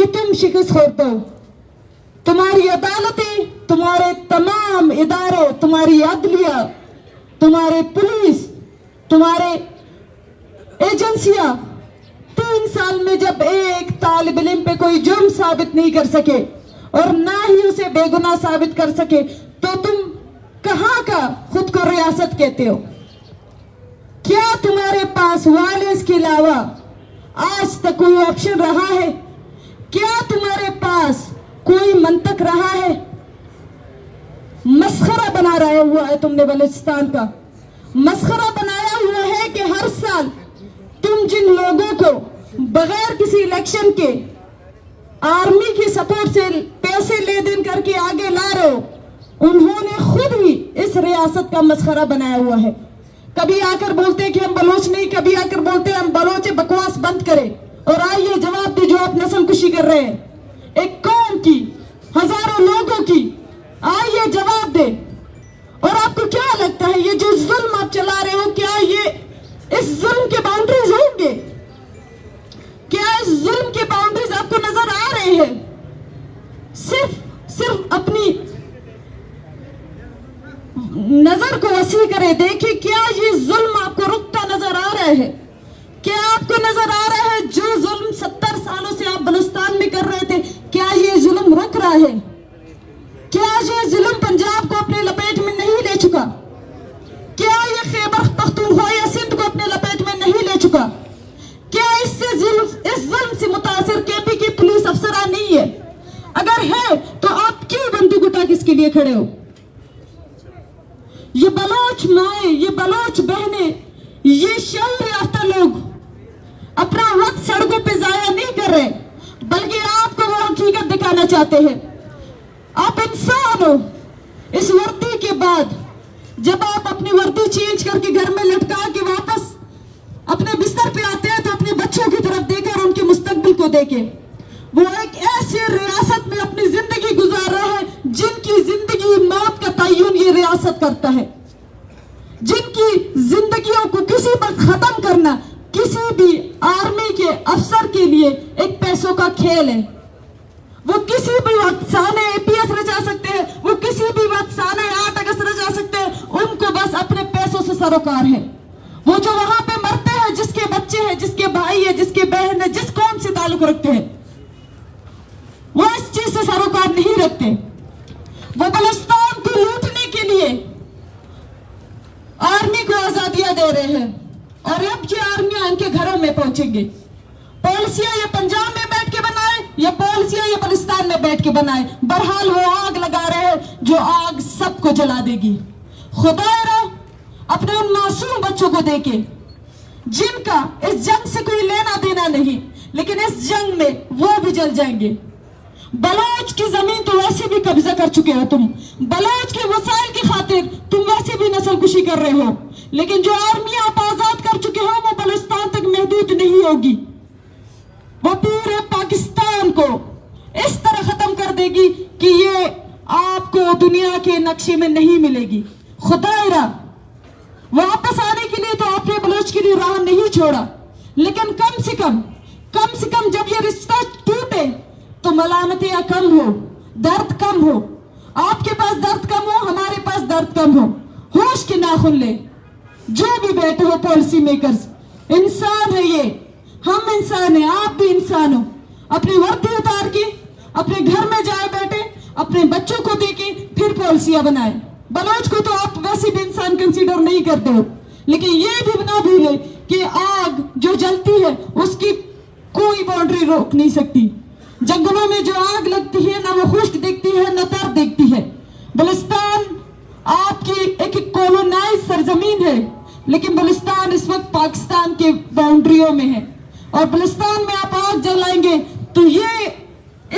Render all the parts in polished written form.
کہ تم شکست ہوتے ہو. تمہاری عدالتیں، تمہارے تمام ادارے، تمہاری عدلیہ، تمہارے پولیس، تمہارے ایجنسیاں 3 سال میں جب ایک طالب علم پہ کوئی جرم ثابت نہیں کر سکے اور نہ ہی اسے بے گناہ ثابت کر سکے تو تم کہاں کا خود کو ریاست کہتے ہو؟ کیا تمہارے پاس وائلنس کے علاوہ آج تک کوئی آپشن رہا ہے؟ کیا تمہارے پاس کوئی منطق رہا ہے؟ مسخرہ بنا رہا ہوا ہے تم نے بلوچستان کا. مسخرہ بنایا ہوا ہے کہ ہر سال تم جن لوگوں کو بغیر کسی الیکشن کے آرمی کی سپورٹ سے پیسے لے دین کر کے آگے لا رہے ہو، انہوں نے خود ہی اس ریاست کا مسخرہ بنایا ہوا ہے. کبھی آ کر بولتے کہ ہم بلوچ نہیں، کبھی آ کر بولتے ہم بلوچ، بکواس بند کریں اور آئیے جواب دے جو آپ نسل کشی کر رہے ہیں ایک قوم کی، ہزاروں لوگوں کی. آئیے جواب دے. اور آپ کو کیا لگتا ہے یہ جو ظلم آپ چلا رہے ہو، کیا یہ اس ظلم کے باؤنڈریز ہوں گے؟ کیا اس ظلم کے باؤنڈریز آپ کو نظر آ رہے ہیں؟ صرف اپنی نظر کو وسیع کرے، دیکھیں کیا یہ ظلم آپ کو رکتا نظر آ رہا ہے؟ کیا آپ کو نظر آ رہا ہے جو ظلم 70 سالوں سے آپ بلوچستان میں کر رہے تھے، کیا یہ ظلم رک رہا ہے؟ کیا یہ ظلم پنجاب کو اپنے لپیٹ میں نہیں لے چکا؟ کیا یہ خیبر پختونخوا یا سندھ کو اپنے لپیٹ میں نہیں لے چکا؟ کیا اس ظلم سے متاثر کے پی کی پولیس افسران نہیں ہے؟ اگر ہے تو آپ کیوں بندوق اٹھا کس کے لیے کھڑے ہو؟ یہ بلوچ مائیں، یہ بلوچ بہنیں، یہ شعور یافتہ لوگ اپنا وقت سڑکوں پہ ضائع نہیں کر رہے، بلکہ آپ کو وہ حقیقت دکھانا چاہتے ہیں. آپ انسان ہو. اس وردی کے بعد جب آپ اپنی وردی چینج کر کے گھر میں لٹکا کے واپس اپنے بستر پہ آتے ہیں تو اپنے بچوں کی طرف دیکھیں اور ان کے مستقبل کو دیکھیں. وہ ایک ایسی ریاست میں اپنی زندگی گزار رہا ہے جن کی زندگی موت کا تعین یہ ریاست کرتا ہے، جن کی زندگیوں کو کسی پر ختم کرنا کسی بھی آرمی کے افسر کے لیے ایک پیسوں کا کھیل ہے. وہ کسی بھی وقت سانے APS رچا سکتے ہیں، وہ کسی بھی وقت سانے 8 اگست رچا سکتے ہیں. ان کو بس اپنے پیسوں سے سروکار ہے. وہ جو وہاں پہ مرتے ہیں، جس کے بچے ہیں، جس کے بھائی ہیں، جس کے بہن ہیں، جس قوم سے تعلق رکھتے ہیں، وہ اس چیز سے سروکار نہیں رکھتے. وہ بلوچستان کو لوٹنے کے لیے آرمی کو آزادیاں دے رہے ہیں اور اب یہ آرمیاں ان کے گھروں میں پہنچیں گے. پالیسیاں یہ پنجاب میں بیٹھ کے بنائے یا پالیسیاں یہ بلوچستان میں بیٹھ کے بنائے، بہرحال وہ آگ لگا رہے ہیں جو آگ سب کو جلا دے گی. خدایا اپنے ان معصوم بچوں کو دیکھے جن کا اس جنگ سے کوئی لینا دینا نہیں، لیکن اس جنگ میں وہ بھی جل جائیں گے. بلوچ کی زمین تو ویسے بھی قبضہ کر چکے ہو تم، بلوچ کے وسائل کی خاطر تم ویسے بھی نسل کشی کر رہے ہو، لیکن جو آرمی آپ آزاد کر چکے ہو وہ بلوچستان تک محدود نہیں ہوگی. وہ پورے پاکستان کو اس طرح ختم کر دے گی کہ یہ آپ کو دنیا کے نقشے میں نہیں ملے گی. خدایا واپس آنے کے لیے تو آپ نے بلوچ کے لیے راہ نہیں چھوڑا، لیکن کم سے کم جب یہ رشتہ ٹوٹے تو ملامتیاں کم ہو، درد کم ہو. آپ کے پاس درد کم ہو، ہمارے پاس درد کم ہو. ہوش کے ناخن لے جو بھی بیٹھے ہو پالیسی میکرز. انسان ہے یہ، ہم انسان ہیں، آپ بھی انسان ہو. اپنی وردی اتار کے اپنے گھر میں جائے بیٹھے، اپنے بچوں کو دے کے پھر پالیسیاں بنائے. بلوچ کو تو آپ ویسے بھی انسان کنسیڈر نہیں کرتے ہو، لیکن یہ بھی نہ بھولے کہ آگ جو جلتی ہے اس کی کوئی باؤنڈری روک نہیں سکتی. جنگلوں میں جو آگ لگتی ہے نہ وہ خشک دیکھتی ہے نہ تر دیکھتی ہے. بلوچستان آپ کی ایک کولونائز سرزمین ہے، لیکن بلوچستان اس وقت پاکستان کے باؤنڈریوں میں ہے اور بلوچستان میں آپ آگ جلائیں گے تو یہ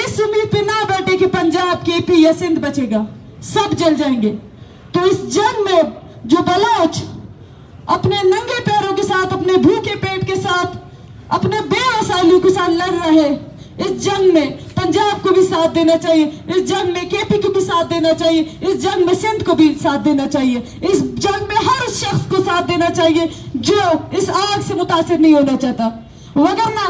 اس امید پہ نہ بیٹھے کہ پنجاب کے پی یا سندھ بچے گا، سب جل جائیں گے. تو اس جنگ میں جو بلوچ اپنے ننگے پیروں کے ساتھ، اپنے بھوکے پیٹ کے ساتھ، اپنے بے وسائلوں کے ساتھ لڑ رہے، اس جنگ میں پنجاب کو بھی ساتھ دینا چاہیے، اس جنگ میں KP کو بھی ساتھ دینا چاہیے، اس جنگ میں سندھ کو بھی ساتھ دینا چاہیے، اس جنگ میں ہر اس شخص کو ساتھ دینا چاہیے جو اس آگ سے متاثر نہیں ہونا چاہتا. وگرنہ